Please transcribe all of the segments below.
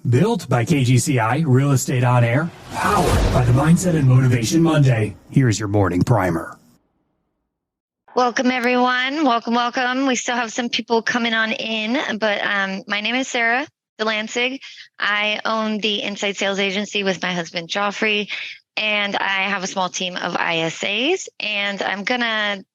Built by KGCI, Real Estate On Air, powered by the Mindset and Motivation Monday. Here's your morning primer. Welcome, everyone. Welcome. We still have some people coming on in, but my name is Sarah Delancig. I own the Inside Sales Agency with my husband, Joffrey, and I have a small team of ISAs, and I'm going to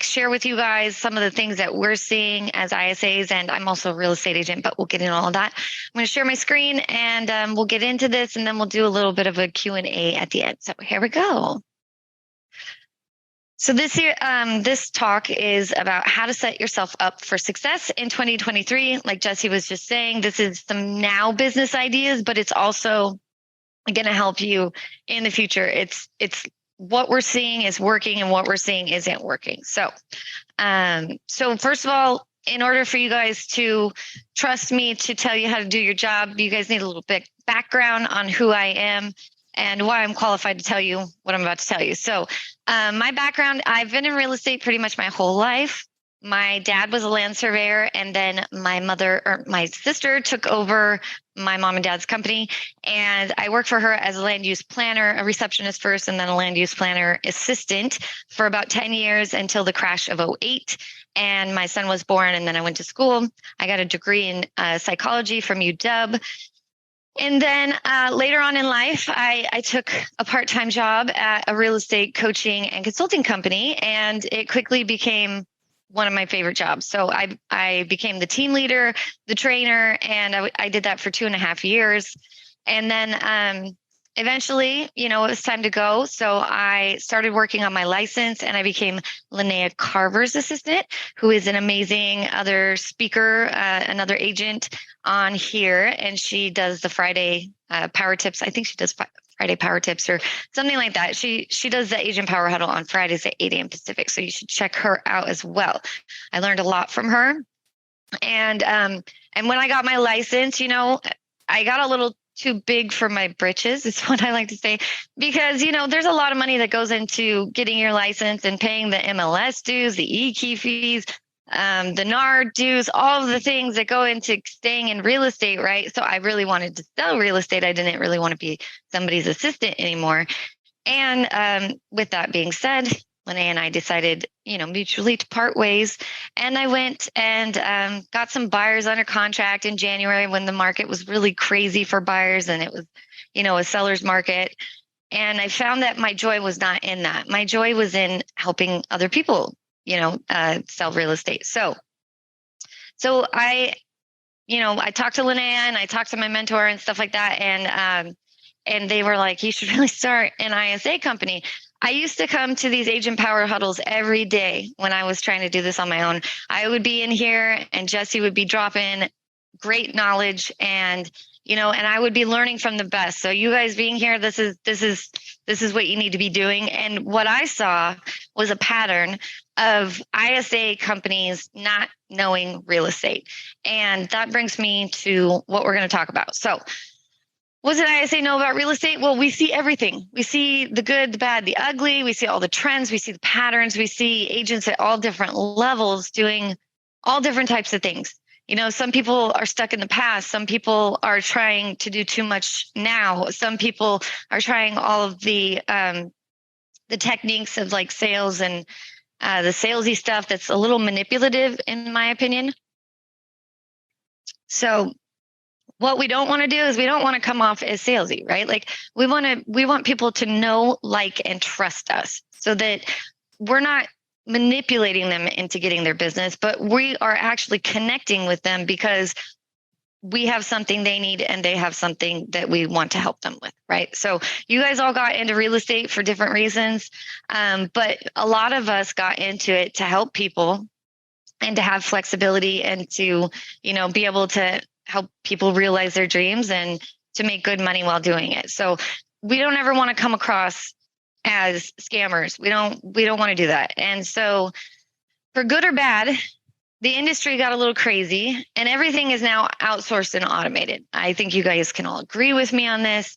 share with you guys some of the things that we're seeing as ISAs, and I'm also a real estate agent, but we'll get into all of that. I'm going to share my screen, and we'll get into this, and then we'll do a little bit of a Q&A at the end. So here we go. So this talk is about how to set yourself up for success in 2023. Like Jesse was just saying, this is some now business ideas, but it's also going to help you in the future. It's what we're seeing is working and what we're seeing isn't working. So first of all, in order for you guys to trust me to tell you how to do your job, you guys need a little bit background on who I am and why I'm qualified to tell you what I'm about to tell you. So my background, I've been in real estate pretty much my whole life. My dad was a land surveyor, and then my sister took over my mom and dad's company, and I worked for her as a land use planner, a receptionist first, and then a land use planner assistant for about 10 years until the crash of 2008. And my son was born, and then I went to school. I got a degree in psychology from UW. And then later on in life, I took a part-time job at a real estate coaching and consulting company, and it quickly became one of my favorite jobs. So I became the team leader, the trainer, and I did that for 2.5 years. And then eventually, it was time to go. So I started working on my license, and I became Linnea Carver's assistant, who is an amazing other speaker, another agent on here. And she does the Friday Power Tips. I think she does Friday Power Tips or something like that. She does the Agent Power Huddle on Fridays at 8 a.m. Pacific. So you should check her out as well. I learned a lot from her. And when I got my license, I got a little too big for my britches, is what I like to say, because, there's a lot of money that goes into getting your license and paying the MLS dues, the e-key fees, the NAR dues, all of the things that go into staying in real estate, right? So I really wanted to sell real estate. I didn't really want to be somebody's assistant anymore. And with that being said, Linnea and I decided, mutually to part ways. And I went and got some buyers under contract in January when the market was really crazy for buyers, and it was, a seller's market. And I found that my joy was not in that. My joy was in helping other people, sell real estate. So I talked to Linnea and I talked to my mentor and stuff like that. And they were like, you should really start an ISA company. I used to come to these agent power huddles every day when I was trying to do this on my own. I would be in here and Jesse would be dropping great knowledge, and I would be learning from the best. So you guys being here, this is what you need to be doing. And what I saw was a pattern of ISA companies not knowing real estate. And that brings me to what we're going to talk about. So what does an ISA know about real estate? Well, we see everything. We see the good, the bad, the ugly. We see all the trends. We see the patterns. We see agents at all different levels doing all different types of things. Some people are stuck in the past. Some people are trying to do too much now. Some people are trying all of the techniques of sales and the salesy stuff that's a little manipulative, in my opinion. So what we don't want to do is we don't want to come off as salesy, right? We want people to know, like, and trust us so that we're not manipulating them into getting their business, but we are actually connecting with them because we have something they need and they have something that we want to help them with, right? So you guys all got into real estate for different reasons, but a lot of us got into it to help people and to have flexibility and to, be able to help people realize their dreams and to make good money while doing it. So we don't ever want to come across as scammers. We don't want to do that. And so for good or bad, the industry got a little crazy and everything is now outsourced and automated. I think you guys can all agree with me on this.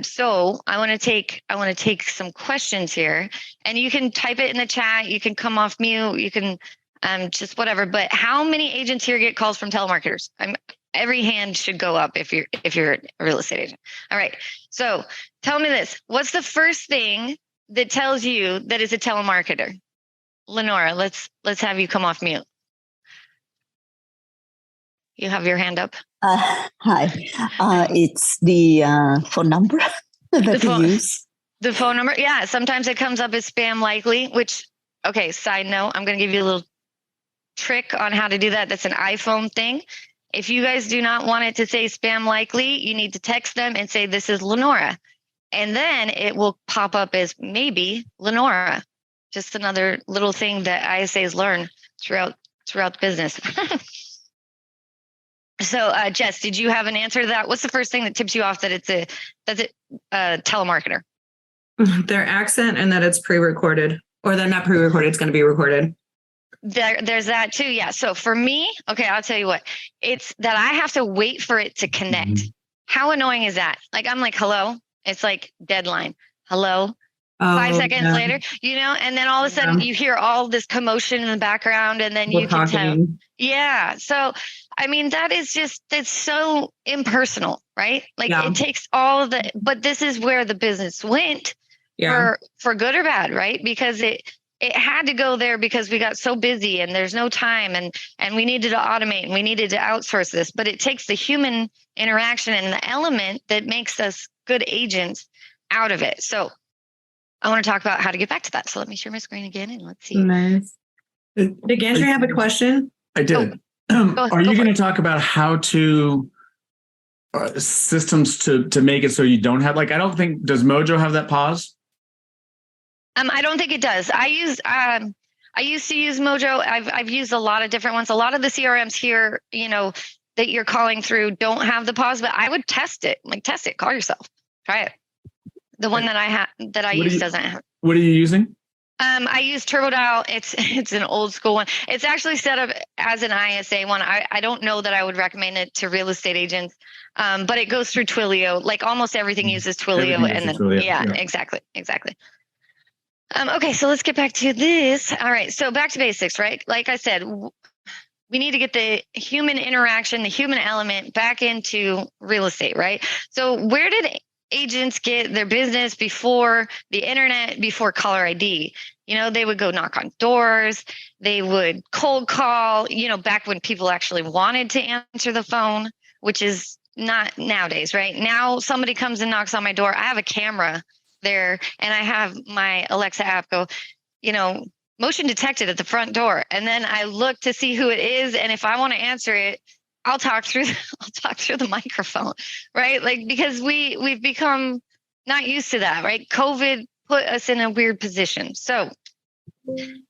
So I want to take some questions here, and you can type it in the chat. You can come off mute. You can just whatever. But how many agents here get calls from telemarketers? every hand should go up if you're a real estate agent. All right. So tell me this. What's the first thing that tells you that is a telemarketer? Lenora, let's have you come off mute. You have your hand up. Hi. It's the phone number that you use. The phone number. Yeah. Sometimes it comes up as spam likely, which, okay, side note, I'm going to give you a little trick on how to do that. That's an iPhone thing. If you guys do not want it to say spam likely, you need to text them and say, this is Lenora. And then it will pop up as maybe Lenora. Just another little thing that ISAs learn throughout the business. So, Jess, did you have an answer to that? What's the first thing that tips you off that it's a telemarketer? Their accent and that it's pre-recorded, or they're not pre-recorded. It's going to be recorded. There's that too. Yeah. So for me, okay, I'll tell you what, it's that I have to wait for it to connect. Mm-hmm. How annoying is that? Like, I'm like, hello. It's like deadline. Hello. 5 seconds later, and then all of a sudden you hear all this commotion in the background, and then you can tell. Yeah. So, I mean, that's so impersonal, right? Like it takes all of the, but this is where the business went for good or bad, right? Because it had to go there because we got so busy and there's no time and we needed to automate and we needed to outsource this, but it takes the human interaction and the element that makes us good agents out of it. So I want to talk about how to get back to that. So let me share my screen again and let's see. Nice. Did Andrew have a question? I did. Are you going to talk about how to systems to make it so you don't have, like, I don't think, does Mojo have that pause? I don't think it does. I used to use Mojo. I've used a lot of different ones. A lot of the CRMs here, that you're calling through don't have the pause, but I would test it. Like, test it. Call yourself. Try it. The one that I use doesn't have. What are you using? I use TurboDial. It's an old school one. It's actually set up as an ISA one. I don't know that I would recommend it to real estate agents, but it goes through Twilio. Like almost everything uses Twilio, Twilio. Exactly. Okay, so let's get back to this. All right, so back to basics, right? Like I said, we need to get the human interaction, the human element back into real estate, right? So where did agents get their business before the internet, before caller ID? They would go knock on doors. They would cold call, back when people actually wanted to answer the phone, which is not nowadays, right? Now somebody comes and knocks on my door. I have a camera there and I have my Alexa app go, motion detected at the front door. And then I look to see who it is. And if I want to answer it, I'll talk through the microphone, right? Like, because we've become not used to that, right? COVID put us in a weird position. So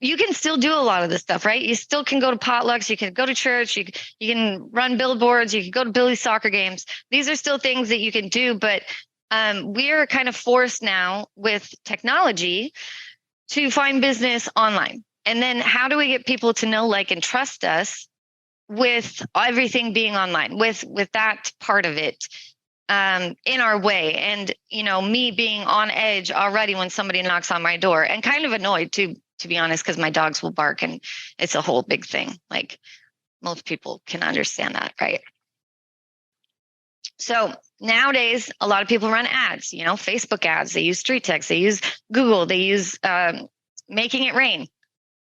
you can still do a lot of this stuff, right? You still can go to potlucks. You can go to church. You can run billboards. You can go to Billy's soccer games. These are still things that you can do, but we're kind of forced now with technology to find business online. And then how do we get people to know, like, and trust us with everything being online, with that part of it in our way? And, me being on edge already when somebody knocks on my door, and kind of annoyed too, to be honest, because my dogs will bark and it's a whole big thing. Like, most people can understand that, right? So nowadays, a lot of people run ads, Facebook ads. They use street text. They use Google. They use making it rain.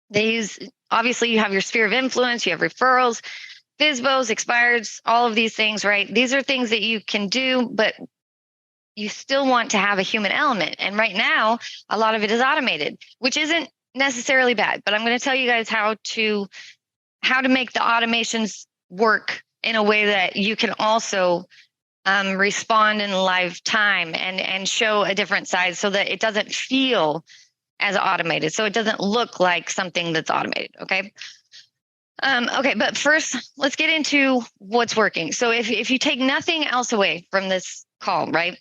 They use, obviously, you have your sphere of influence. You have referrals, FSBOs, expireds, all of these things, right? These are things that you can do, but you still want to have a human element. And right now, a lot of it is automated, which isn't necessarily bad. But I'm going to tell you guys how to make the automations work in a way that you can also respond in live time and show a different side, so that it doesn't feel as automated. So it doesn't look like something that's automated. Okay. Okay. But first, let's get into what's working. So if you take nothing else away from this call, right?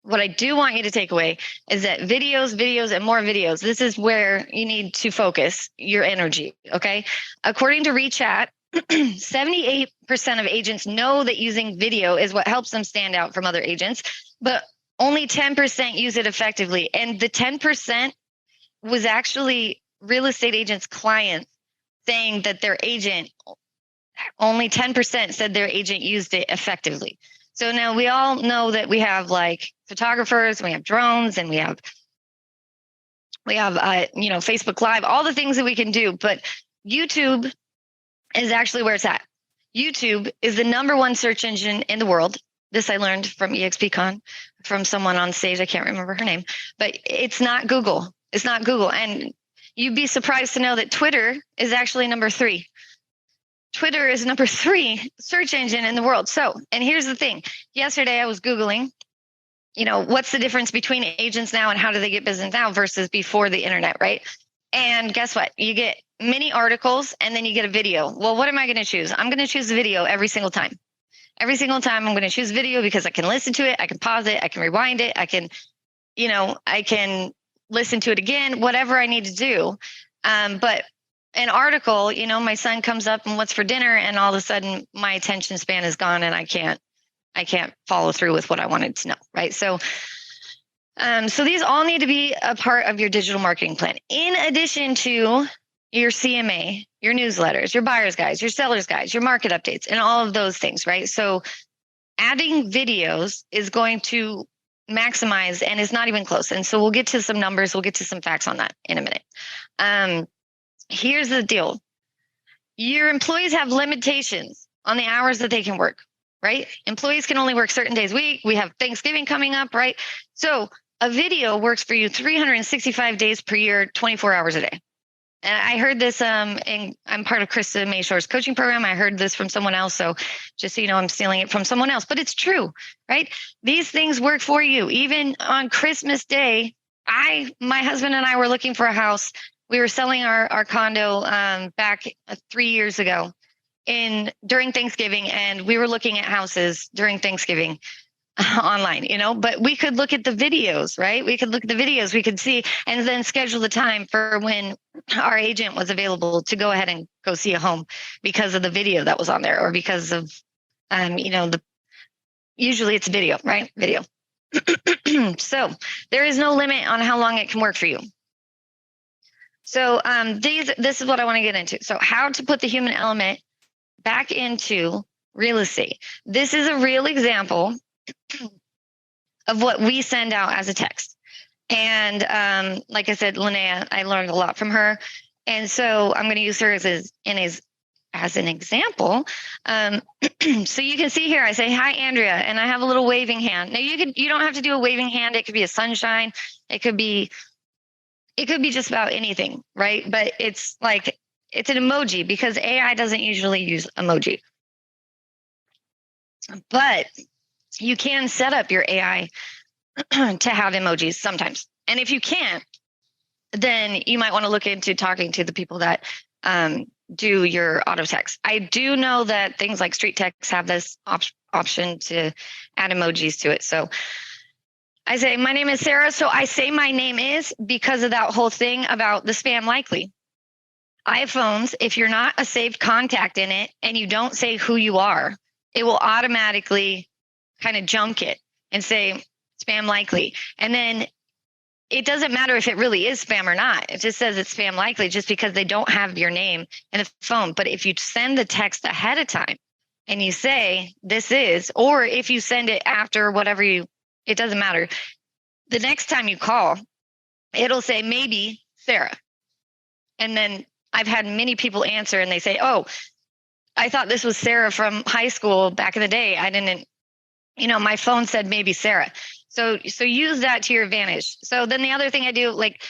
What I do want you to take away is that videos, and more videos. This is where you need to focus your energy. Okay. According to ReChat, 78% of agents know that using video is what helps them stand out from other agents, but only 10% use it effectively. And the 10% was actually real estate agents' clients saying that their agent only 10% said their agent used it effectively. So now we all know that we have like photographers, we have drones, and we have Facebook Live, all the things that we can do. But YouTube is actually where it's at. YouTube is the number one search engine in the world. This I learned from EXPCon, from someone on stage. I can't remember her name, but it's not Google. It's not Google. And you'd be surprised to know that Twitter is actually number 3. Twitter is number 3 search engine in the world. So, and here's the thing. Yesterday I was Googling, what's the difference between agents now and how do they get business now versus before the internet, right? And guess what? You get many articles and then you get a video. Well, what am I going to choose? I'm going to choose the video every single time. Every single time I'm going to choose video because I can listen to it. I can pause it. I can rewind it. I can listen to it again, whatever I need to do. But an article, my son comes up and what's for dinner, and all of a sudden my attention span is gone and I can't follow through with what I wanted to know. Right. So these all need to be a part of your digital marketing plan. In addition to your CMA, your newsletters, your buyer's guides, your seller's guides, your market updates, and all of those things, right? So adding videos is going to maximize, and it's not even close. And so we'll get to some numbers. We'll get to some facts on that in a minute. Here's the deal. Your employees have limitations on the hours that they can work, right? Employees can only work certain days a week. We have Thanksgiving coming up, right? So a video works for you 365 days per year, 24 hours a day. And I heard this, and I'm part of Krista Mayshore's coaching program. I heard this from someone else. So just so you know, I'm stealing it from someone else, but it's true, right? These things work for you. Even on Christmas Day, my husband and I were looking for a house. We were selling our condo back 3 years ago during Thanksgiving, and we were looking at houses during Thanksgiving online, but we could look at the videos, right? We could look at the videos, we could see, and then schedule the time for when our agent was available to go ahead and go see a home because of the video that was on there, or because of, usually it's video, right? Video. So there is no limit on how long it can work for you. So this is what I want to get into. So how to put the human element back into real estate. This is a real example of what we send out as a text. And like I said, Linnea, I learned a lot from her. And so I'm going to use her as an example. So you can see here, I say, hi, Andrea, and I have a little waving hand. Now you don't have to do a waving hand. It could be a sunshine. It could be just about anything, right? But it's an emoji because AI doesn't usually use emoji. But you can set up your AI to have emojis sometimes. And if you can't, then you might want to look into talking to the people that do your auto text. I do know that things like Street Text have this option to add emojis to it. So I say, my name is Sarah. So I say my name is because of that whole thing about the spam likely. iPhones, if you're not a saved contact in it and you don't say who you are, it will automatically kind of junk it and say spam likely. And then it doesn't matter if it really is spam or not. It just says it's spam likely just because they don't have your name in the phone. But if you send the text ahead of time and you say this is, or if you send it after it doesn't matter. The next time you call, it'll say maybe Sarah. And then I've had many people answer and they say, oh, I thought this was Sarah from high school back in the day. I didn't, my phone said maybe Sarah. So use that to your advantage. So then the other thing I do, like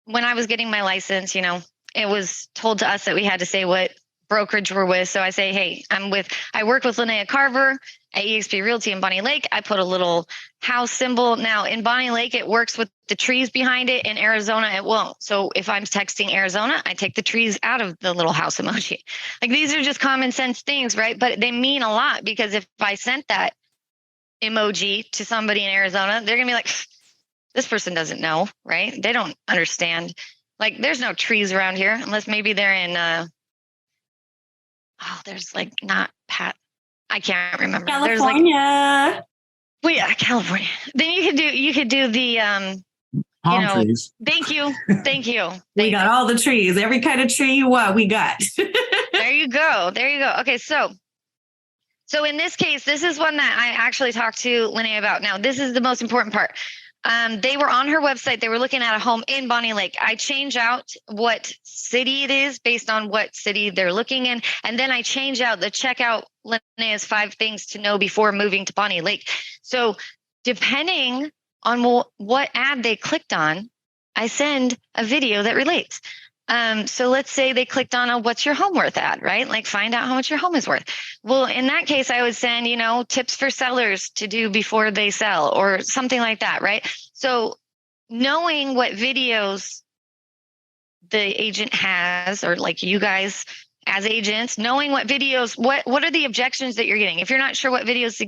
when I was getting my license, it was told to us that we had to say what brokerage we're with. So I say, hey, I work with Linnea Carver at eXp Realty in Bonnie Lake. I put a little house symbol. Now in Bonnie Lake, it works with the trees behind it. In Arizona, it won't. So if I'm texting Arizona, I take the trees out of the little house emoji. Like these are just common sense things, right? But they mean a lot because if I sent that emoji to somebody in Arizona, they're going to be like, this person doesn't know, right? They don't understand. Like there's no trees around here unless maybe they're in, there's like not Pat. I can't remember. California. Well, yeah, California. Then you could do the palm trees. Thank you. We got all the trees. Every kind of tree you want, we got. There you go. There you go. Okay. So in this case, this is one that I actually talked to Linnea about. Now, this is the most important part. They were on her website. They were looking at a home in Bonnie Lake. I change out what city it is based on what city they're looking in. And then I change out the checkout Linnea's 5 things to know before moving to Bonnie Lake. So depending on what ad they clicked on, I send a video that relates. So let's say they clicked on a what's your home worth ad, right? Like find out how much your home is worth. Well, in that case, I would send, tips for sellers to do before they sell or something like that, right? So knowing what videos the agent has, or like you guys as agents, knowing what videos, what are the objections that you're getting? If you're not sure what videos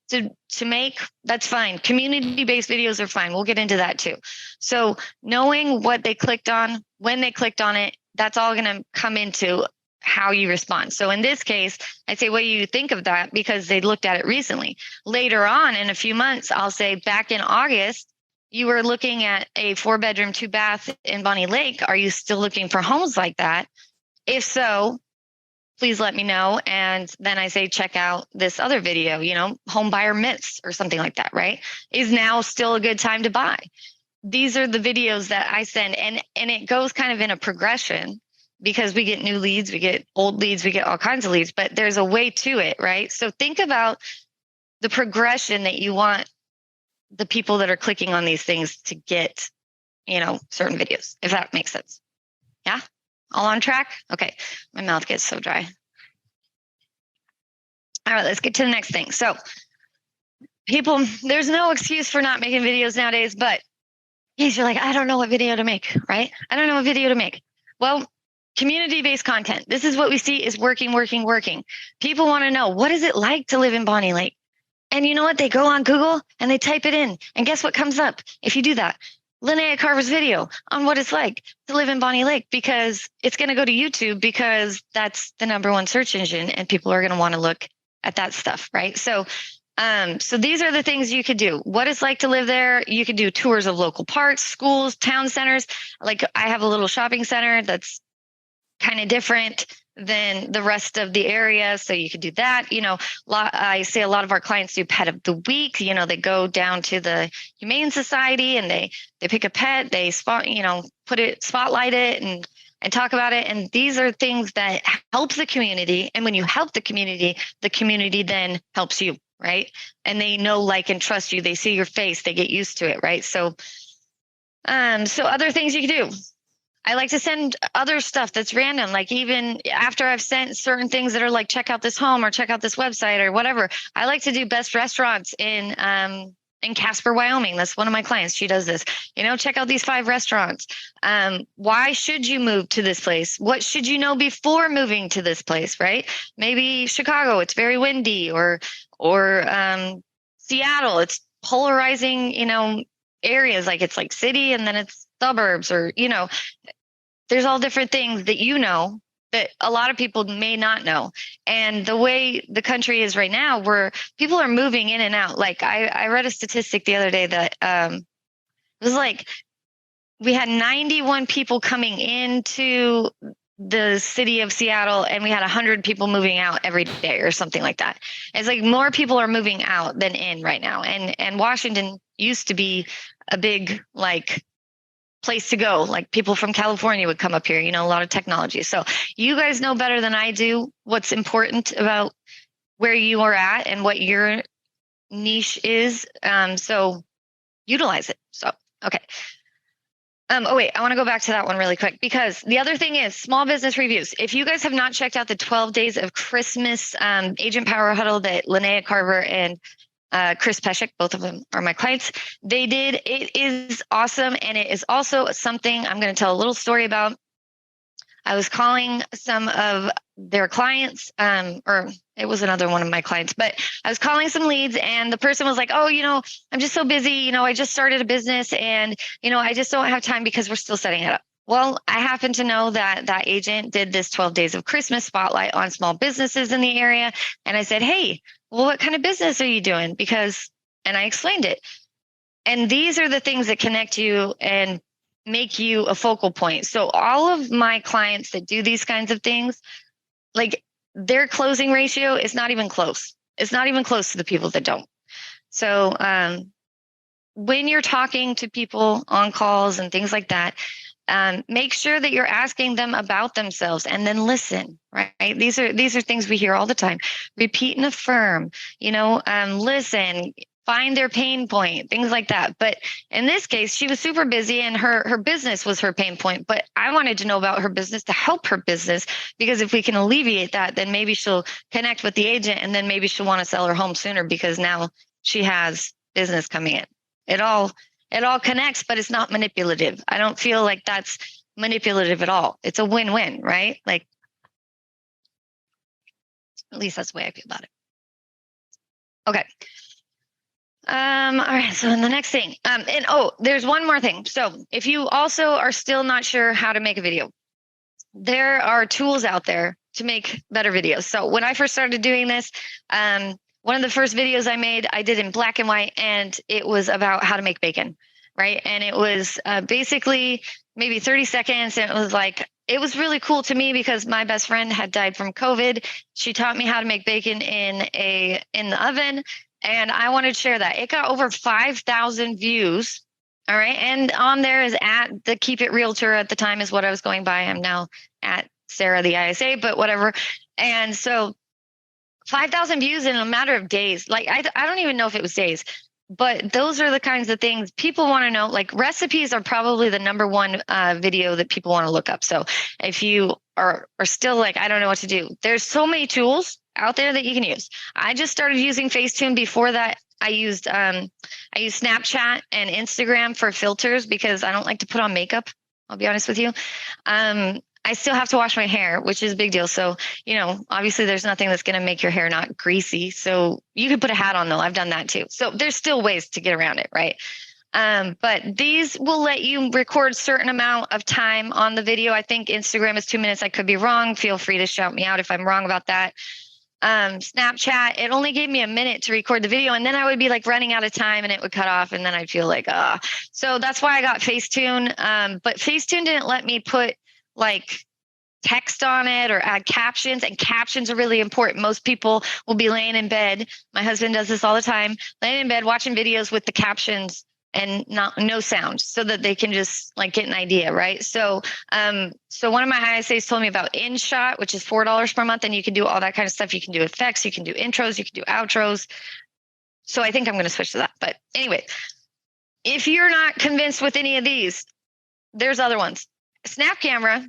to make, that's fine. Community-based videos are fine. We'll get into that too. So knowing what they clicked on, when they clicked on it, that's all going to come into how you respond. So in this case, I say, what do you think of that? Because they looked at it recently. Later on in a few months, I'll say, back in August, you were looking at a 4-bedroom, 2-bath in Bonnie Lake. Are you still looking for homes like that? If so, please let me know. And then I say, check out this other video, home buyer myths or something like that, right? Is now still a good time to buy? These are the videos that I send. And it goes kind of in a progression because we get new leads, we get old leads, we get all kinds of leads, but there's a way to it, right? So think about the progression that you want the people that are clicking on these things to get, certain videos, if that makes sense. Yeah. All on track? Okay. My mouth gets so dry. All right, let's get to the next thing. So people, there's no excuse for not making videos nowadays, but you're like, I don't know what video to make, right? I don't know what video to make. Well, community-based content. This is what we see is working. People want to know, what is it like to live in Bonnie Lake? And you know what? They go on Google and they type it in. And guess what comes up if you do that? Linnea Carver's video on what it's like to live in Bonnie Lake, because it's going to go to YouTube because that's the #1 search engine and people are going to want to look at that stuff, right? So these are the things you could do. What it's like to live there. You could do tours of local parks, schools, town centers. Like I have a little shopping center that's kind of different than the rest of the area. So you could do that. I see a lot of our clients do pet of the week. They go down to the Humane Society and they pick a pet, they spotlight it and talk about it. And these are things that help the community. And when you help the community then helps you, right? And they know, like, and trust you. They see your face, they get used to it, right? So other things you can do. I like to send other stuff that's random, like even after I've sent certain things that are like, check out this home or check out this website or whatever. I like to do best restaurants in Casper, Wyoming. That's one of my clients. She does this, check out these 5 restaurants. Why should you move to this place? What should you know before moving to this place, right? Maybe Chicago, it's very windy, or Seattle, it's polarizing, areas, like it's like city and then it's suburbs, or there's all different things that that a lot of people may not know. And the way the country is right now, where people are moving in and out. Like I read a statistic the other day that it was like we had 91 people coming into the city of Seattle and we had 100 people moving out every day or something like that. It's like more people are moving out than in right now. And Washington used to be a big place to go. Like people from California would come up here, a lot of technology. So you guys know better than I do what's important about where you are at and what your niche is. So utilize it. So, okay. Wait, I want to go back to that one really quick, because the other thing is small business reviews. If you guys have not checked out the 12 days of Christmas Agent Power Huddle that Linnea Carver and Chris Peshek, both of them are my clients, they did, it is awesome. And it is also something I'm going to tell a little story about. I was calling some of their clients, or it was another one of my clients, but I was calling some leads and the person was like, oh, I'm just so busy. I just started a business and, I just don't have time because we're still setting it up. Well, I happen to know that that agent did this 12 days of Christmas spotlight on small businesses in the area. And I said, hey, well, what kind of business are you doing? And I explained it. And these are the things that connect you and make you a focal point. So all of my clients that do these kinds of things, like their closing ratio is not even close. It's not even close to the people that don't. So when you're talking to people on calls and things like that, make sure that you're asking them about themselves and then listen, right? These are things we hear all the time. Repeat and affirm, listen, find their pain point, things like that. But in this case, she was super busy and her business was her pain point. But I wanted to know about her business to help her business, because if we can alleviate that, then maybe she'll connect with the agent and then maybe she'll want to sell her home sooner because now she has business coming in. It all connects, but it's not manipulative. I don't feel like that's manipulative at all. It's a win-win, right? Like, at least that's the way I feel about it. Okay. All right. So then the next thing, there's one more thing. So if you also are still not sure how to make a video, there are tools out there to make better videos. So when I first started doing this, one of the first videos I made, I did in black and white, and it was about how to make bacon, right? And it was basically maybe 30 seconds. And it was really cool to me because my best friend had died from COVID. She taught me how to make bacon in the oven, and I wanted to share that. It got over 5,000 views. All right. And on there is at the Keep It Realtor at the time is what I was going by. I'm now at Sarah the ISA, but whatever. And so 5,000 views in a matter of days. Like, I don't even know if it was days, but those are the kinds of things people want to know. Like, recipes are probably the number one video that people want to look up. So if you are still like, I don't know what to do, there's so many tools out there that you can use. I just started using Facetune. Before that, I used Snapchat and Instagram for filters because I don't like to put on makeup. I'll be honest with you. I still have to wash my hair, which is a big deal. So, obviously there's nothing that's going to make your hair not greasy. So you can put a hat on though. I've done that too. So there's still ways to get around it, right? But these will let you record a certain amount of time on the video. I think Instagram is 2 minutes. I could be wrong. Feel free to shout me out if I'm wrong about that. Snapchat, it only gave me a minute to record the video, and then I would be like running out of time and it would cut off, and then I'd feel like, so that's why I got Facetune. But Facetune didn't let me put like text on it or add captions, and captions are really important. Most people will be laying in bed. My husband does this all the time, laying in bed, watching videos with the captions and no sound, so that they can just like get an idea, right? So one of my ISAs told me about InShot, which is $4 per month, and you can do all that kind of stuff. You can do effects, you can do intros, you can do outros. So I think I'm going to switch to that. But anyway, if you're not convinced with any of these, there's other ones. Snap Camera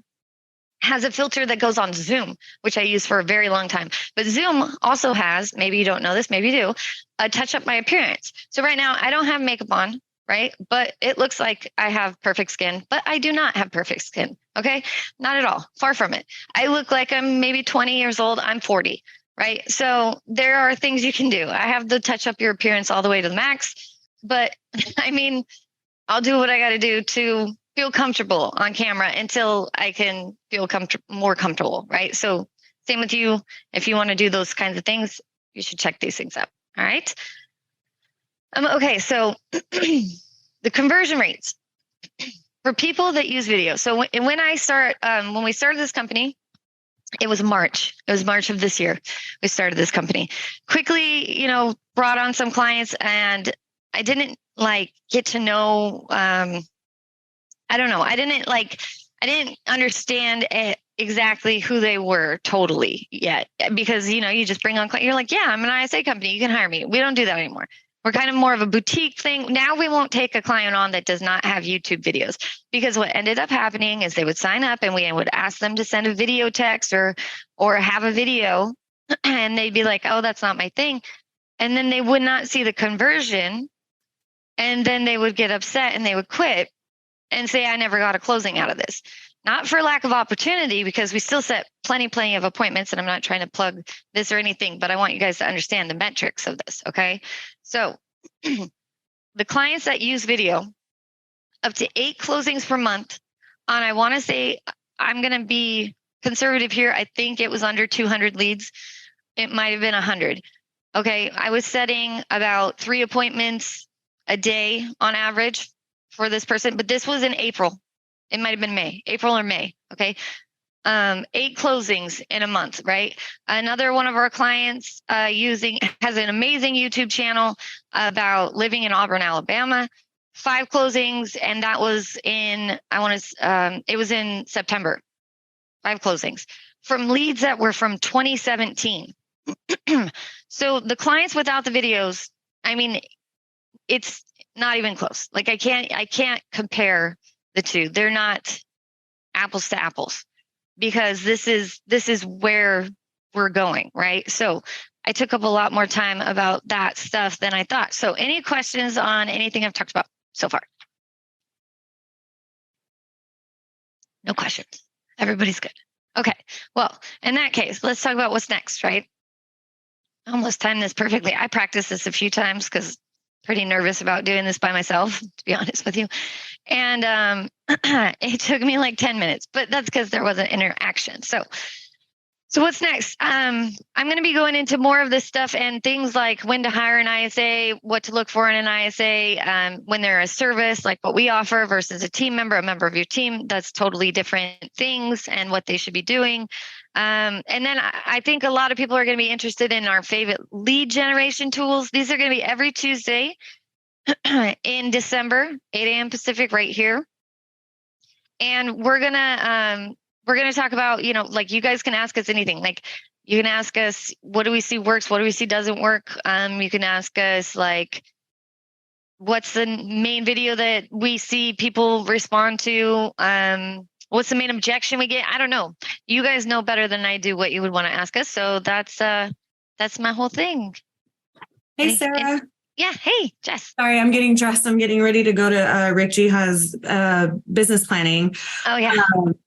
has a filter that goes on Zoom, which I use for a very long time. But Zoom also has, maybe you don't know this, maybe you do, a touch up my appearance. So right now I don't have makeup on, right? But it looks like I have perfect skin, but I do not have perfect skin. Okay. Not at all. Far from it. I look like I'm maybe 20 years old. I'm 40, right? So there are things you can do. I have the touch up your appearance all the way to the max, but I mean, I'll do what I got to do to feel comfortable on camera until I can feel more comfortable, right? So same with you. If you want to do those kinds of things, you should check these things out. All right. Okay, so the conversion rates for people that use video. So when we started this company, it was March. It was March of this year. We started this company. Quickly, brought on some clients, and I didn't get to know. I don't know. I didn't understand exactly who they were totally yet, because you just bring on clients. You're like, yeah, I'm an ISA company. You can hire me. We don't do that anymore. We're kind of more of a boutique thing. Now we won't take a client on that does not have YouTube videos, because what ended up happening is they would sign up and we would ask them to send a video text or have a video, and they'd be like, oh, that's not my thing. And then they would not see the conversion, and then they would get upset and they would quit and say, I never got a closing out of this. Not for lack of opportunity, because we still set plenty of appointments, and I'm not trying to plug this or anything, but I want you guys to understand the metrics of this. Okay. So the clients that use video, up to 8 closings per month on, I want to say, I'm going to be conservative here. I think it was under 200 leads. It might've been 100. Okay. I was setting about 3 appointments a day on average for this person, but this was in April. It might've been April or May. Okay. 8 closings in a month, right? Another one of our clients has an amazing YouTube channel about living in Auburn, Alabama. 5 closings, and that was it was in September. 5 closings from leads that were from 2017. So the clients without the videos, I mean, it's not even close. Like I can't compare the two. They're not apples to apples, because this is where we're going, right? So I took up a lot more time about that stuff than I thought. So any questions on anything I've talked about so far? No questions. Everybody's good. Okay. Well, in that case, let's talk about what's next, right? I almost timed this perfectly. I practiced this a few times because pretty nervous about doing this by myself, to be honest with you. And it took me like 10 minutes, but that's because there was an interaction. So what's next? I'm going to be going into more of this stuff and things like when to hire an ISA, what to look for in an ISA, when they're a service, like what we offer versus a team member, a member of your team. That's totally different things and what they should be doing. And then I think a lot of people are going to be interested in our favorite lead generation tools. These are going to be every Tuesday in December, 8 a.m. Pacific, right here. And we're going to talk about, like you guys can ask us anything. Like you can ask us, what do we see works? What do we see doesn't work? You can ask us like, what's the main video that we see people respond to? What's the main objection we get? I don't know. You guys know better than I do what you would want to ask us. So that's my whole thing. Hey, Sarah. Yeah. Hey, Jess. Sorry, I'm getting dressed. I'm getting ready to go to Rick Jiha's business planning. Oh yeah.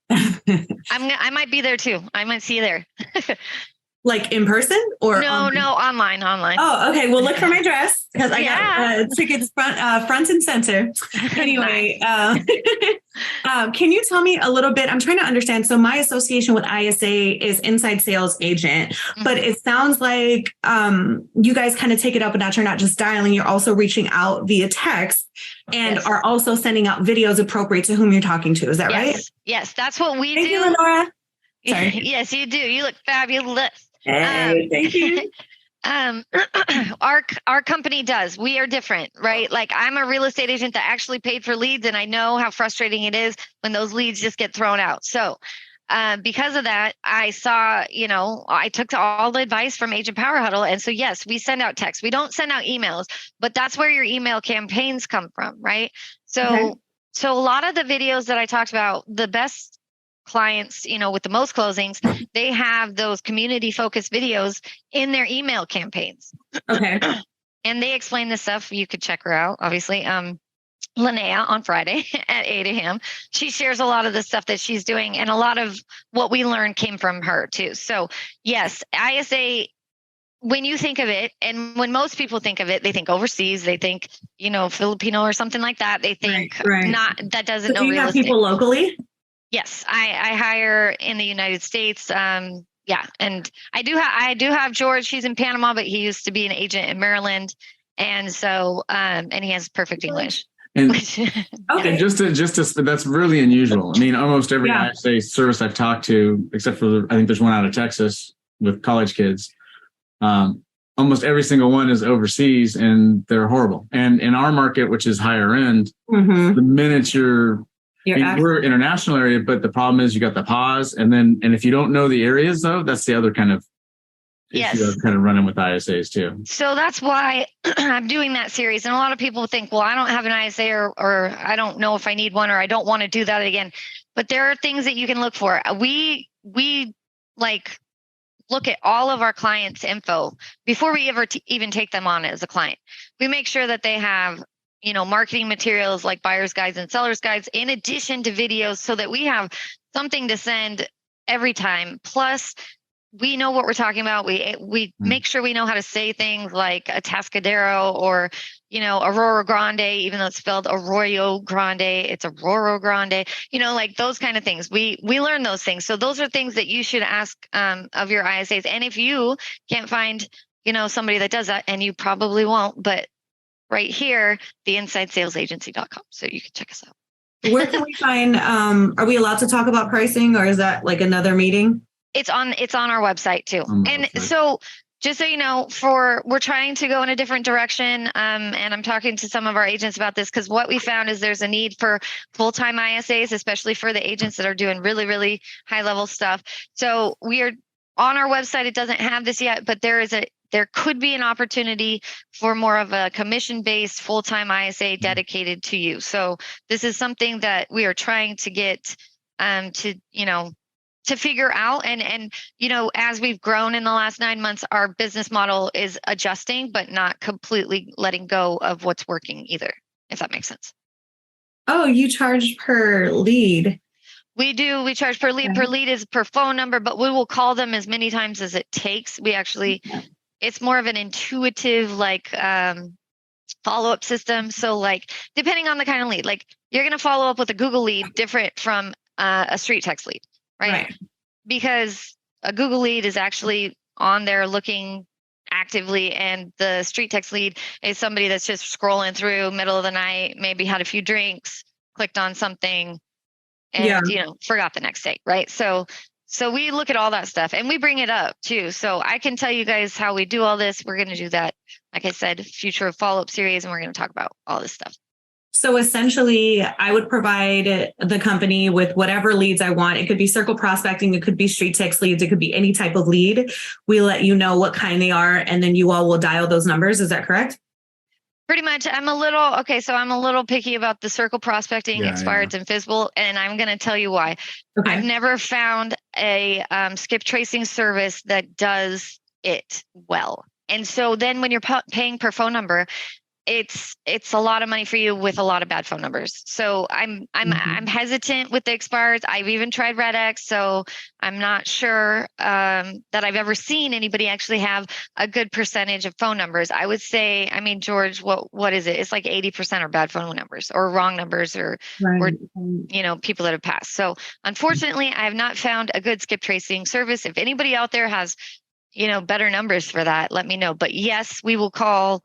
I might be there too. I might see you there. Like in person or no, online. Oh, okay. Well, look for my dress because I got tickets front and center. Anyway, can you tell me a little bit? I'm trying to understand. So my association with ISA is inside sales agent, but it sounds like you guys kind of take it up a notch. You're not just dialing, you're also reaching out via text and are also sending out videos appropriate to whom you're talking to. Is that right? Yes, that's what we do. Thank you, Lenora. Sorry. Yes, you do. You look fabulous. Hey, thank you. Our company does. We are different, right? Like I'm a real estate agent that actually paid for leads, and I know how frustrating it is when those leads just get thrown out. So because of that, I saw, I took all the advice from Agent Power Huddle. And so, yes, we send out texts. We don't send out emails, but that's where your email campaigns come from, right? So a lot of the videos that I talked about, the best clients, with the most closings, they have those community focused videos in their email campaigns. Okay. And they explain this stuff. You could check her out, obviously. Linnea on Friday at 8 a.m. She shares a lot of the stuff that she's doing, and a lot of what we learned came from her too. So yes, ISA, when you think of it, and when most people think of it, they think overseas, they think, Filipino or something like that. They think not, that doesn't know real estate. Do you have people locally? Yes, I hire in the United States. Yeah, and I do have George. He's in Panama, but he used to be an agent in Maryland, and so and he has perfect English. And, and just to that's really unusual. I mean, almost every ISA service I've talked to, except for I think there's one out of Texas with college kids. Almost every single one is overseas, and they're horrible. And in our market, which is higher end, the minute we're international area, but the problem is you got the pause, and if you don't know the areas though, that's the other kind of issue of kind of running with ISAs too. So that's why I'm doing that series. And a lot of people think, well, I don't have an ISA or I don't know if I need one, or I don't want to do that again. But there are things that you can look for. We like look at all of our clients' info before we ever even take them on as a client. We make sure that they have marketing materials like buyer's guides and seller's guides, in addition to videos, so that we have something to send every time. Plus, we know what we're talking about. We make sure we know how to say things like Atascadero or, Aurora Grande, even though it's spelled Arroyo Grande, it's Aurora Grande, like those kind of things. We learn those things. So those are things that you should ask of your ISAs. And if you can't find, somebody that does that, and you probably won't, but right here, the InsideSalesAgency.com. So you can check us out. Where can we find, are we allowed to talk about pricing, or is that like another meeting? It's on our website too. Website. So just so you know, we're trying to go in a different direction. And I'm talking to some of our agents about this, because what we found is there's a need for full-time ISAs, especially for the agents that are doing really, really high level stuff. So we are on our website. It doesn't have this yet, but there could be an opportunity for more of a commission-based full-time ISA dedicated to you. So this is something that we are trying to get to figure out. And as we've grown in the last 9 months, our business model is adjusting, but not completely letting go of what's working either, if that makes sense. Oh, you charge per lead. We do. We charge per lead. Okay. Per lead is per phone number, but we will call them as many times as it takes. We actually, it's more of an intuitive, follow-up system. So depending on the kind of lead, you're going to follow up with a Google lead different from a street text lead. Right. Because a Google lead is actually on there looking actively, and the street text lead is somebody that's just scrolling through middle of the night, maybe had a few drinks, clicked on something, and forgot the next day. Right. So we look at all that stuff and we bring it up too. So I can tell you guys how we do all this. We're going to do that, like I said, future follow-up series, and we're going to talk about all this stuff. So essentially, I would provide the company with whatever leads I want. It could be circle prospecting. It could be street text leads. It could be any type of lead. We let you know what kind they are, and then you all will dial those numbers. Is that correct? Pretty much. I'm a little picky about the circle prospecting, expireds, and FISBL, and I'm going to tell you why. Okay. I've never found a skip tracing service that does it well. And so then when you're paying per phone number, it's a lot of money for you with a lot of bad phone numbers. So I'm hesitant with the expireds. I've even tried RedX, so I'm not sure that I've ever seen anybody actually have a good percentage of phone numbers. I would say, George, what is it? It's like 80% are bad phone numbers or wrong numbers or people that have passed. So unfortunately, I have not found a good skip tracing service. If anybody out there has better numbers for that, let me know. But yes, we will call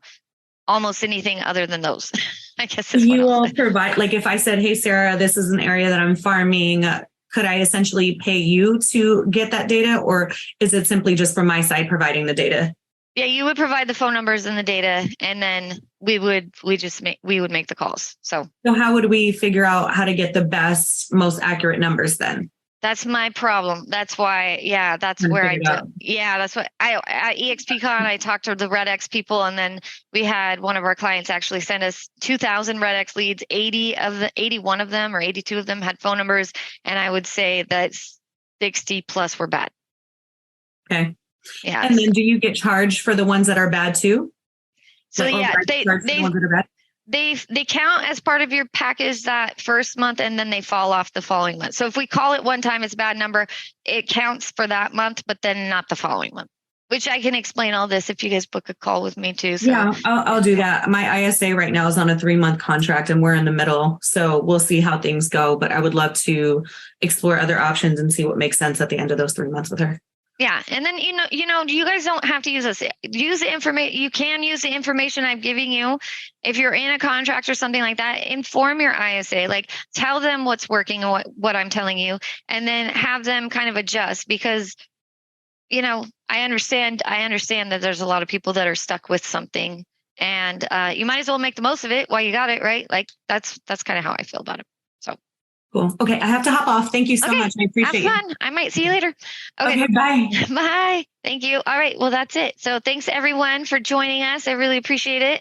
almost anything other than those. I guess you will provide, if I said, hey, Sarah, this is an area that I'm farming, could I essentially pay you to get that data, or is it simply just from my side providing the data? Yeah, you would provide the phone numbers and the data, and then we would make the calls. So how would we figure out how to get the best, most accurate numbers then? That's my problem. That's why, that's where I do. Yeah, that's what at EXPCon, I talked to the RedX people, and then we had one of our clients actually send us 2,000 RedX leads. 81 of them or 82 of them had phone numbers, and I would say that 60 plus were bad. Okay. Yeah. And then do you get charged for the ones that are bad too? So the ones that are bad? They count as part of your package that first month, and then they fall off the following month. So if we call it one time, it's a bad number, it counts for that month, but then not the following month, which I can explain all this if you guys book a call with me too. So. Yeah, I'll do that. My ISA right now is on a 3-month contract, and we're in the middle. So we'll see how things go, but I would love to explore other options and see what makes sense at the end of those 3 months with her. Yeah. And then, you guys don't have to use this. Use the information. You can use the information I'm giving you. If you're in a contract or something like that, inform your ISA, tell them what's working and what I'm telling you, and then have them kind of adjust, because, I understand that there's a lot of people that are stuck with something, and you might as well make the most of it while you got it, right? That's kind of how I feel about it. So. Cool. Okay. I have to hop off. Thank you so much. I appreciate it. Have fun. I might see you later. Okay. Bye. Bye. Thank you. All right. Well, that's it. So thanks everyone for joining us. I really appreciate it.